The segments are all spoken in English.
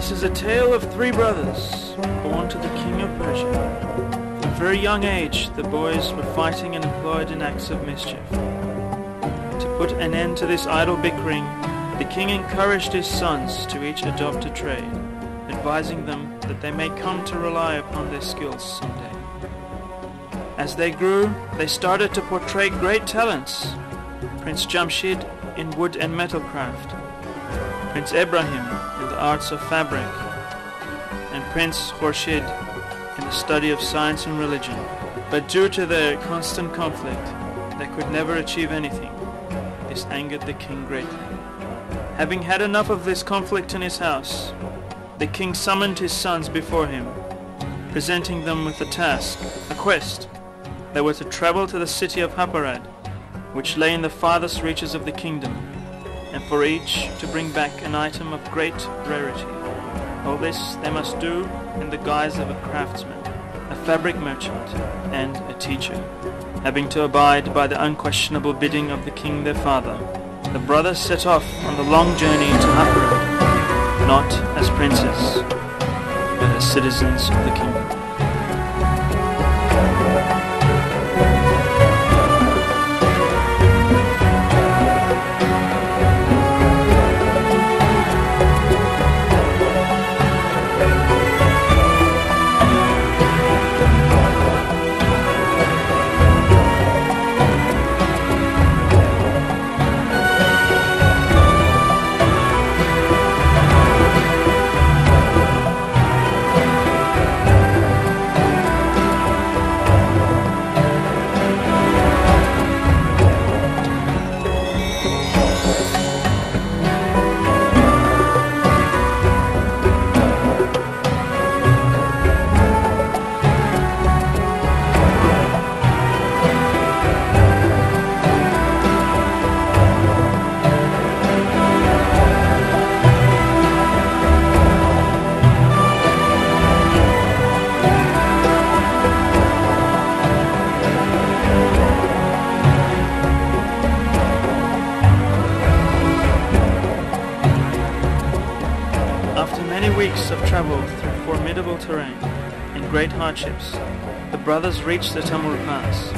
This is a tale of three brothers born to the king of Persia. From a very young age, the boys were fighting and employed in acts of mischief. To put an end to this idle bickering, the king encouraged his sons to each adopt a trade, advising them that they may come to rely upon their skills someday. As they grew, they started to portray great talents. Prince Jamshid in wood and metal craft, Prince Ibrahim in the arts of fabric, and Prince Khurshid in the study of science and religion. But due to their constant conflict, they could never achieve anything. This angered the king greatly. Having had enough of this conflict in his house, the king summoned his sons before him, presenting them with a task, a quest. They were to travel to the city of Haparad, which lay in the farthest reaches of the kingdom, and for each to bring back an item of great rarity. All this they must do in the guise of a craftsman, a fabric merchant, and a teacher. Having to abide by the unquestionable bidding of the king their father, the brothers set off on the long journey to Haparad, not as princes, but as citizens of the kingdom. Weeks of travel through formidable terrain and great hardships, the brothers reached the Tamur Pass,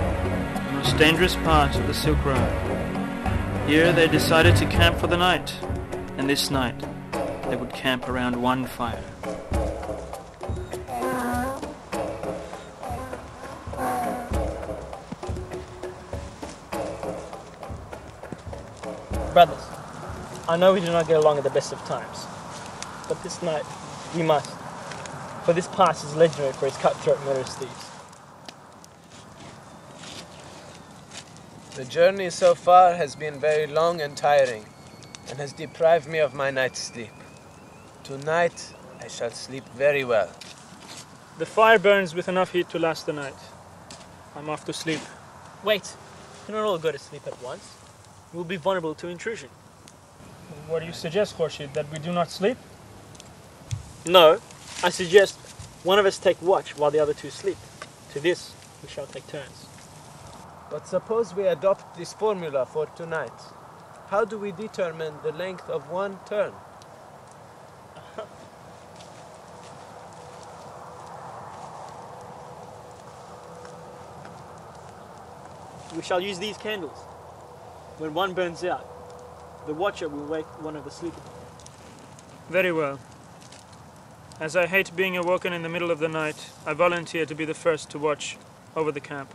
the most dangerous part of the Silk Road. Here they decided to camp for the night, and this night they would camp around one fire. Brothers, I know we do not get along at the best of times, but this night we must, for this pass is legendary for its cutthroat murderous thieves. The journey so far has been very long and tiring, and has deprived me of my night's sleep. Tonight I shall sleep very well. The fire burns with enough heat to last the night. I'm off to sleep. Wait, we cannot all go to sleep at once. We will be vulnerable to intrusion. What do you suggest, Khurshid, that we do not sleep? No, I suggest one of us take watch while the other two sleep. To this, we shall take turns. But suppose we adopt this formula for tonight. How do we determine the length of one turn? We shall use these candles. When one burns out, the watcher will wake one of the sleepers. Very well. As I hate being awoken in the middle of the night, I volunteer to be the first to watch over the camp.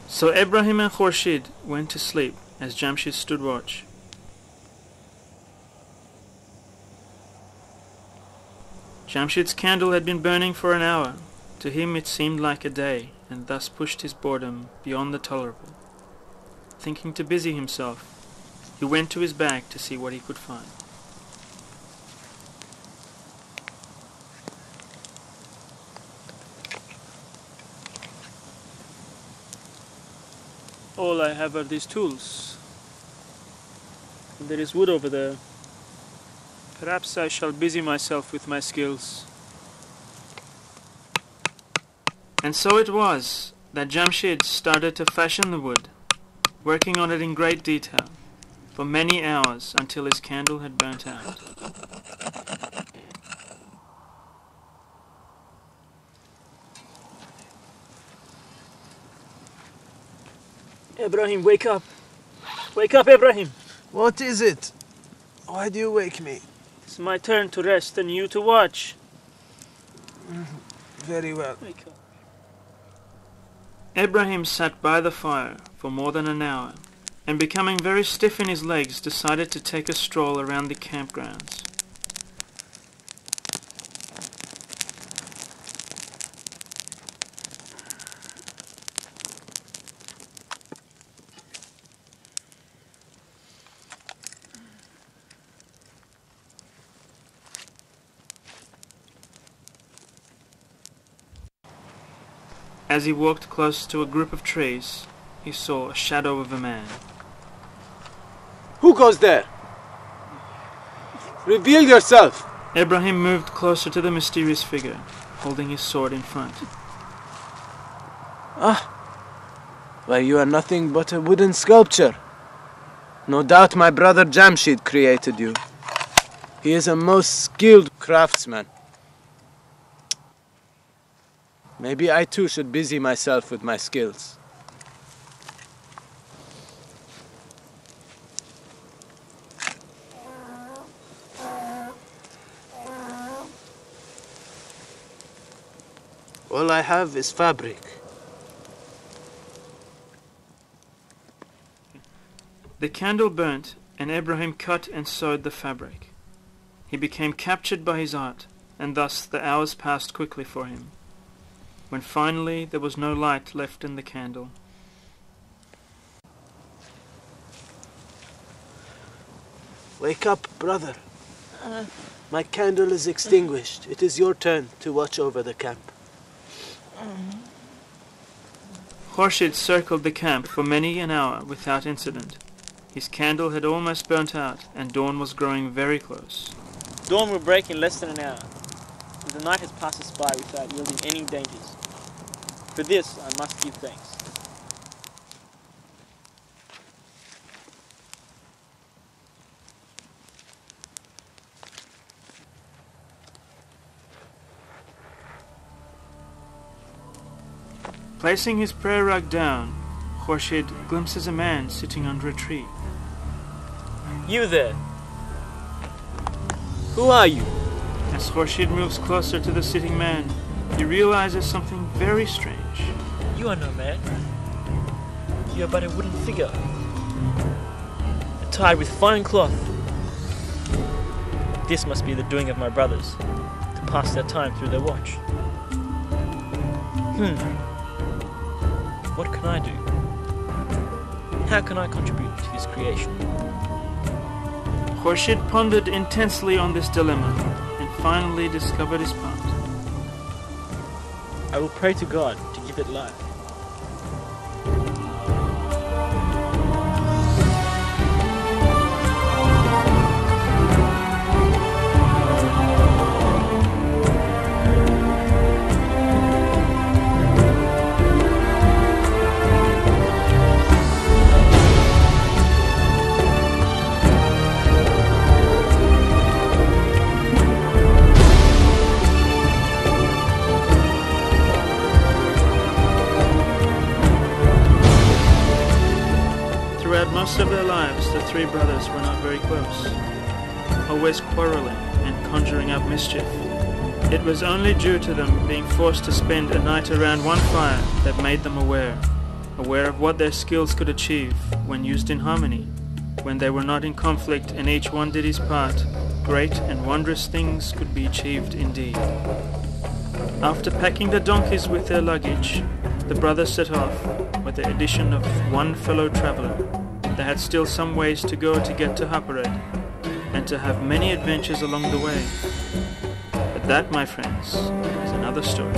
So Ibrahim and Khurshid went to sleep as Jamshid stood watch. Jamshid's candle had been burning for an hour. To him it seemed like a day, and thus pushed his boredom beyond the tolerable. Thinking to busy himself, he went to his bag to see what he could find. All I have are these tools. And there is wood over there. Perhaps I shall busy myself with my skills. And so it was that Jamshid started to fashion the wood, working on it in great detail, for many hours until his candle had burnt out. Ibrahim, wake up! Wake up, Ibrahim! What is it? Why do you wake me? It's my turn to rest and you to watch. Very well. Wake up. Ibrahim sat by the fire for more than an hour, and becoming very stiff in his legs, decided to take a stroll around the campgrounds. As he walked close to a group of trees, he saw a shadow of a man. Who goes there? Reveal yourself! Ibrahim moved closer to the mysterious figure, holding his sword in front. Why, you are nothing but a wooden sculpture. No doubt my brother Jamshid created you. He is a most skilled craftsman. Maybe I too should busy myself with my skills. All I have is fabric. The candle burnt, and Ibrahim cut and sewed the fabric. He became captured by his art, and thus the hours passed quickly for him, when finally there was no light left in the candle. Wake up, brother. My candle is extinguished. It is your turn to watch over the camp. Khurshid circled the camp for many an hour without incident. His candle had almost burnt out, and dawn was growing very close. Dawn will break in less than an hour. The night has passed us by without yielding any dangers. For this I must give thanks. Placing his prayer rug down, Khurshid glimpses a man sitting under a tree. You there! Who are you? As Khurshid moves closer to the sitting man, he realizes something very strange. You are no man. You are but a wooden figure, attired with fine cloth. This must be the doing of my brothers, to pass their time through their watch. What can I do? How can I contribute to this creation? Khurshid pondered intensely on this dilemma, and finally discovered his part. I will pray to God to give it life. Most of their lives, the three brothers were not very close, always quarreling and conjuring up mischief. It was only due to them being forced to spend a night around one fire that made them aware of what their skills could achieve when used in harmony. When they were not in conflict and each one did his part, great and wondrous things could be achieved indeed. After packing the donkeys with their luggage, the brothers set off with the addition of one fellow traveler. They had still some ways to go to get to Hapared, and to have many adventures along the way. But that, my friends, is another story.